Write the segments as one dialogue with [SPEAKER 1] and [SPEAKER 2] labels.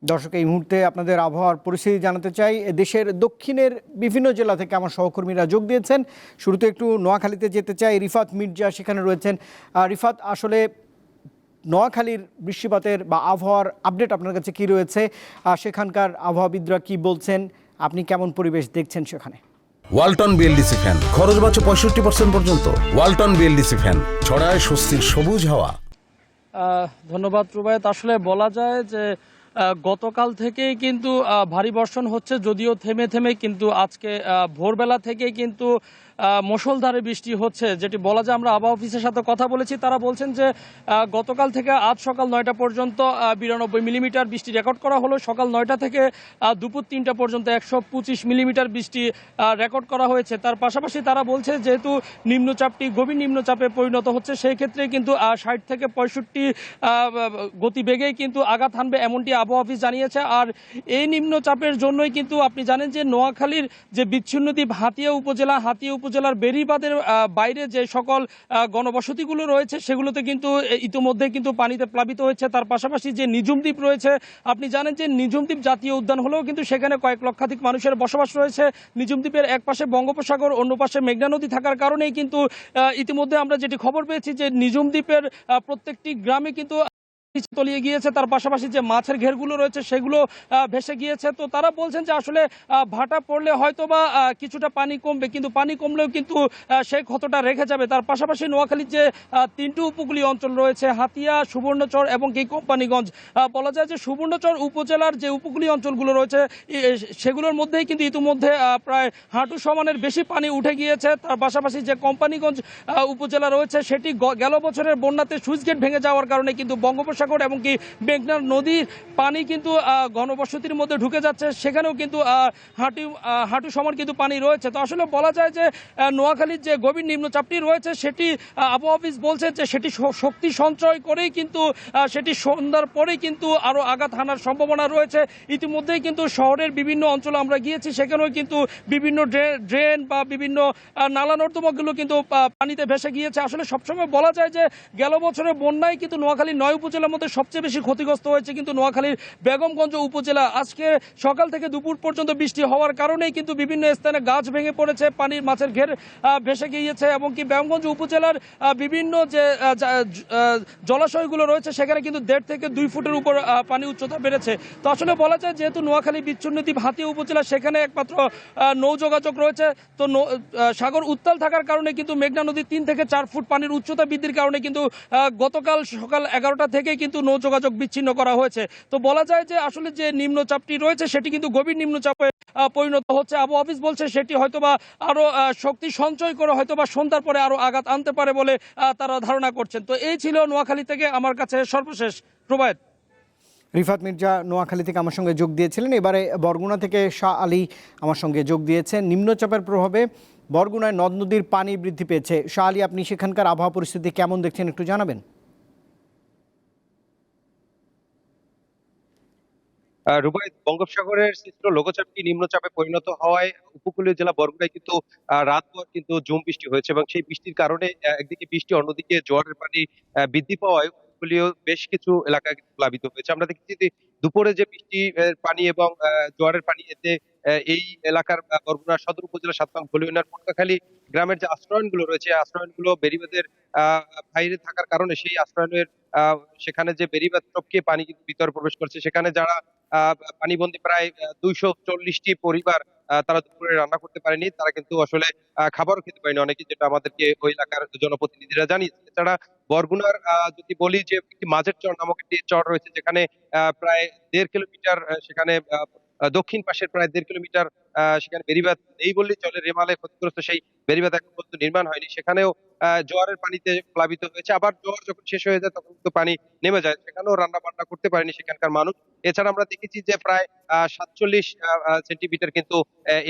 [SPEAKER 1] দর্শক, এই মুহূর্তে আপনাদের আবহাওয়ার পরিস্থিতি জানাতে চাই। দেশের দক্ষিণের বিভিন্ন জেলা থেকে আমার সহকর্মীরা যোগ দিয়েছেন। শুরুতে একটু নোয়াখালীতে যেতে চাই। রিফাত মির্জা সেখানে রয়েছেন। রিফাত, আসলে নোয়াখালীর বৃষ্টিপাতের বা আবহাওয়ার আপডেট আপনার কাছে কি রয়েছে? সেখানকার আবহাওয়াবিদরা কি বলছেন? আপনি কেমন পরিবেশ দেখছেন সেখানে?
[SPEAKER 2] ওয়ালটন বিএলডিসি ফ্যান, খরচ বাঁচে 65% পর্যন্ত। ওয়ালটন বিএলডিসি ফ্যান ছড়ায় স্বস্তির সবুজ হাওয়া।
[SPEAKER 3] ধন্যবাদ রুবায়েত। আসলে বলা যায় যে গতকাল থেকেই কিন্তু ভারী বর্ষণ হচ্ছে, যদিও থেমে থেমে, কিন্তু আজকে ভোরবেলা থেকে কিন্তু মুষলধারে বৃষ্টি হচ্ছে, যেটি বলা যায়। আমরা আবহাওয়া অফিসের সাথে কথা বলেছি, তারা বলছেন যে গতকাল থেকে আজ সকাল 9টা পর্যন্ত 92 মিলিমিটার বৃষ্টি রেকর্ড করা হলো। সকাল 9টা থেকে দুপুর 3টা পর্যন্ত 125 মিলিমিটার বৃষ্টি রেকর্ড করা হয়েছে। তার পাশাপাশি তারা বলছে যেহেতু নিম্নচাপটি গভীর নিম্নচাপে পরিণত হচ্ছে, সেই ক্ষেত্রে কিন্তু 60 থেকে 65 গতিবেগেই কিন্তু আঘাত হানবে, এমনটি আবহাওয়া অফিস জানিয়েছে। আর এই নিম্নচাপের জন্যই কিন্তু আপনি জানেন যে নোয়াখালীর যে বিচ্ছিন্ন দ্বীপ হাতিয়া উপজেলার বেড়িবাঁধের বাইরে যে সকল গণবসতিগুলো রয়েছে, সেগুলোতে কিন্তু ইতিমধ্যে কিন্তু পানিতে প্লাবিত হয়েছে। তার পাশাপাশি যে নিঝুম দ্বীপ রয়েছে, আপনি জানেন যে নিঝুম দ্বীপ জাতীয় উদ্যান হলেও কিন্তু সেখানে কয়েক লক্ষাধিক মানুষের বসবাস রয়েছে। নিঝুম দ্বীপের এক পাশে বঙ্গোপসাগর, অন্য পাশে মেঘনা নদী থাকার কারণেই কিন্তু ইতিমধ্যে আমরা যেটি খবর পেয়েছি যে নিঝুম দ্বীপের প্রত্যেকটি গ্রামে কিন্তু তলিয়ে গিয়েছে। তার পাশাপাশি যে মাছের ঘেরগুলো রয়েছে সেগুলো ভেসে গিয়েছে। তো তারা বলছেন যে আসলে ভাটা পড়লে হয়তো বা কিছুটা পানি কমবে, কিন্তু পানি কমলেও কিন্তু সেই ক্ষতটা রেখে যাবে। তার পাশাপাশি নোয়াখালীর যে 3টি উপকূলীয় অঞ্চল রয়েছে, হাতিয়া, সুবর্ণচর এবং কি কোম্পানিগঞ্জ, বলা যায় যে সুবর্ণচর উপজেলার যে উপকূলীয় অঞ্চলগুলো রয়েছে সেগুলোর মধ্যেই কিন্তু ইতিমধ্যে প্রায় হাঁটু সমানের বেশি পানি উঠে গিয়েছে। তার পাশাপাশি যে কোম্পানিগঞ্জ উপজেলা রয়েছে, সেটি গেল বছরের বন্যাতে সুইচ গেট ভেঙে যাওয়ার কারণে কিন্তু বঙ্গোপসাগর এমনকি মেঘনা নদীর পানি কিন্তু ঘনবসতির মধ্যে ঢুকে যাচ্ছে, সেখানেও কিন্তু হাঁটু সমান কিন্তু পানি রয়েছে। তো আসলে বলা যায় যে নোয়াখালীর যে গভীর নিম্নচাপটি রয়েছে, সেটি আবহাওয়া অফিস বলছে যে সেটি শক্তি সঞ্চয় করেই কিন্তু সেটি সন্ধ্যার পরেই কিন্তু আরও আঘাত হানার সম্ভাবনা রয়েছে। ইতিমধ্যেই কিন্তু শহরের বিভিন্ন অঞ্চলে আমরা গিয়েছি, সেখানেও কিন্তু বিভিন্ন ড্রেন বা বিভিন্ন নালা নর্দমাগুলো কিন্তু পানিতে ভেসে গিয়েছে। আসলে সবসময় বলা যায় যে গেল বছরের বন্যায় কিন্তু নোয়াখালীর 9 উপজেলার মধ্যে সবচেয়ে বেশি ক্ষতিগ্রস্ত হয়েছে কিন্তু নোয়াখালীর বেগমগঞ্জ উপজেলা। আজকে সকাল থেকে দুপুর পর্যন্ত বৃষ্টি হওয়ার কারণেই কিন্তু বিভিন্ন স্থানে গাছ ভেঙে পড়েছে, পানির মাছের ঘের ভেসে গিয়েছে, এবং কি বেগমগঞ্জ উপজেলার বিভিন্ন যে জলাশয়গুলো রয়েছে সেখানে কিন্তু 1.5 থেকে 2 ফুটের উপর পানি উচ্চতা বেড়েছে। তো আসলে বলা যায় যেহেতু নোয়াখালী বিচ্ছিন্ন দ্বীপ হাতিয়া উপজেলা, সেখানে একমাত্র নৌ যোগাযোগ রয়েছে। তো সাগর উত্তাল থাকার কারণে কিন্তু মেঘনা নদীর 3 থেকে 4 ফুট পানির উচ্চতা বৃদ্ধির কারণে কিন্তু গতকাল সকাল 11টা থেকে কিন্তু নৌ যোগাযোগ বিচ্ছিন্ন করা হয়েছে। তো বলা যায় যে আসলে যে নিম্নচাপটি রয়েছে সেটি কিন্তু গভীর নিম্নচাপে পরিণত হচ্ছে। আবহাওয়া অফিস বলছে সেটি হয়তোবা আরো শক্তি সঞ্চয় করে হয়তোবা সন্ধ্যার পরে আরো আঘাত আনতে পারে বলে তারা ধারণা করছেন। তো এই ছিল নোয়াখালী থেকে আমার কাছে সর্বশেষ প্রবাদ।
[SPEAKER 1] রিফাত মির্জা নোয়াখালী থেকে আমার সঙ্গে যোগ দিয়েছিলেন। এবারে বরগুনা থেকে শাহ আলী আমার সঙ্গে যোগ দিয়েছেন। নিম্নচাপের প্রভাবে বরগুনায় নদ নদীর পানি বৃদ্ধি পেয়েছে। শাহ আলী, আপনি সেখানকার আবহাওয়া পরিস্থিতি কেমন দেখছেন একটু জানাবেন?
[SPEAKER 4] রুবাইত, বঙ্গোপসাগরের সৃষ্ট লঘুচাপটি নিম্নচাপে পরিণত হওয়ায় উপকূলীয় জেলা বরগুনায় কিন্তু রাতভর কিন্তু ঝুম বৃষ্টি হয়েছে, এবং সেই বৃষ্টির কারণে একদিকে বৃষ্টি, অন্যদিকে জোয়ারের পানি বৃদ্ধি পাওয়ায় উপকূলীয় বেশ কিছু এলাকা কিন্তু প্লাবিত হয়েছে। আমরা দেখেছি যে দুপুরে যে বৃষ্টি পানি এবং জোয়ারের পানি, এতে এই এলাকার বরগুনা সদর উপজেলা 7 নং ভলিউনার পটুয়াখালী গ্রামের যে আশ্রয়নগুলো রয়েছে, আশ্রয়নগুলো বেড়িবাঁধের বাইরে থাকার কারণে সেই আশ্রয়নের সেখানে যে বেড়িবাঁধ টপকে পানি কিন্তু ভিতরে প্রবেশ করছে। সেখানে যারা পানিবন্দী প্রায় 240টি পরিবার, তারা দুপুরে রান্না করতে পারেনি, তারা কিন্তু আসলে খাবারও খেতে পারেনি অনেকে, যেটা আমাদেরকে ওই এলাকার জনপ্রতিনিধিরা জানিয়েছে। এছাড়া বরগুনার যদি বলি যে একটি মাঝের চর নামক একটি চর রয়েছে, যেখানে প্রায় 1.5 কিলোমিটার সেখানে দক্ষিণ পাশের প্রায় 1.5 কিলোমিটার সেখানে বেড়িবাঁধ নেই বললেই চলে। রেমালে ক্ষতিগ্রস্ত সেই বেড়িবাঁধ এখন পর্যন্ত নির্মাণ হয়নি। সেখানেও জোয়ারের পানিতে প্লাবিত হয়েছে। আবার জোয়ার যখন শেষ হয়ে যায় তখন কিন্তু পানি নেমে যায়, সেখানেও রান্না বান্না করতে পারেনি সেখানকার মানুষ। এছাড়া আমরা দেখেছি যে প্রায় 47 সেন্টিমিটার কিন্তু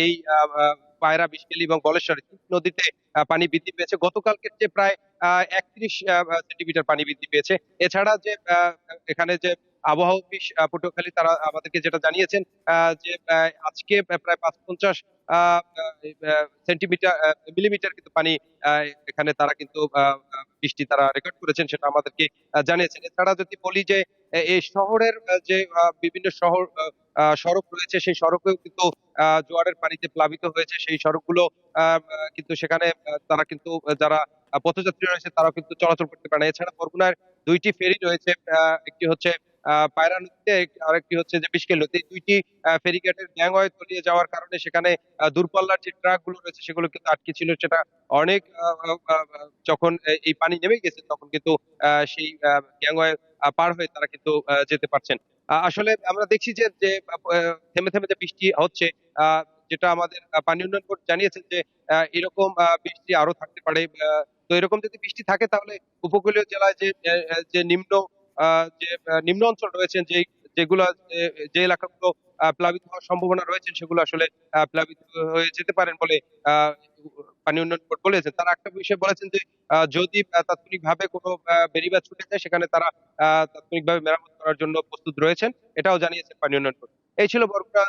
[SPEAKER 4] এই পায়রা, বিষকেলি এবং বলেশ্বর নদীতে পানি বৃদ্ধি পেয়েছে। গতকালকের চেয়ে প্রায় 31 সেন্টিমিটার পানি বৃদ্ধি পেয়েছে। এছাড়া যে এখানে যে আবহাওয়া অফিস পটুয়াখালী তারা আমাদেরকে যেটা জানিয়েছেন যে আজকে প্রায় ৫৫ সেন্টিমিটার মিলিমিটার কিন্তু পানি এখানে তারা কিন্তু বৃষ্টি তারা রেকর্ড করেছেন, সেটা আমাদেরকে জানিয়েছেন। এছাড়া যদি বলি যে এই শহরের যে বিভিন্ন সড়ক রয়েছে, সেই সড়কেও কিন্তু জোয়ারের পানিতে প্লাবিত হয়েছে। সেই সড়কগুলো কিন্তু সেখানে তারা কিন্তু যারা পথযাত্রী রয়েছে তারাও কিন্তু চলাচল করতে পারে না। এছাড়া বরগুনার ২ টি ফেরি রয়েছে। একটি হচ্ছে পায়রা নদীতে, আরেকটি হচ্ছে যে বিশকেল নদী। ২ টি ফেরিঘাটের গ্যাংওয়ে তলিয়ে যাওয়ার কারণে সেখানে দূরপাল্লার যে ট্রাকগুলো রয়েছে সেগুলো কিন্তু আটকে ছিল। সেটা অনেক যখন এই পানি নেমে গেছে তখন কিন্তু সেই গ্যাংওয়ে পার হয়ে তারা কিন্তু যেতে পারছেন। আসলে আমরা দেখছি যে যে থেমে থেমে যে বৃষ্টি হচ্ছে, যেটা আমাদের পানি উন্নয়ন বোর্ড জানিয়েছেন যে এরকম বৃষ্টি আরো থাকতে পারে। তো এরকম যদি বৃষ্টি থাকে তাহলে উপকূলীয় জেলায় যে নিম্ন অঞ্চল রয়েছেন, যেগুলো যে এলাকাগুলো প্লাবিত হওয়ার সম্ভাবনা রয়েছে সেগুলো আসলে প্লাবিত হয়ে যেতে পারেন বলে আহ, পানি উন্নয়ন বোর্ড বলেছেন। তারা একটা বিষয় বলেছেন যে যদি তাৎক্ষণিকভাবে কোনো বেড়িবাঁধ ছুটে যায় সেখানে তারা তাৎক্ষণিকভাবে মেরামত করার জন্য প্রস্তুত রয়েছেন, এটাও জানিয়েছেন পানি উন্নয়ন বোর্ড। এই ছিল বরগুনা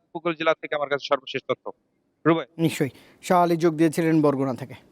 [SPEAKER 4] উপকূল জেলা থেকে আমার কাছে সর্বশেষ তথ্য। রুবাই।
[SPEAKER 1] নিশ্চয়ই শাহ আলী যোগ দিয়েছিলেন বরগুনা থেকে।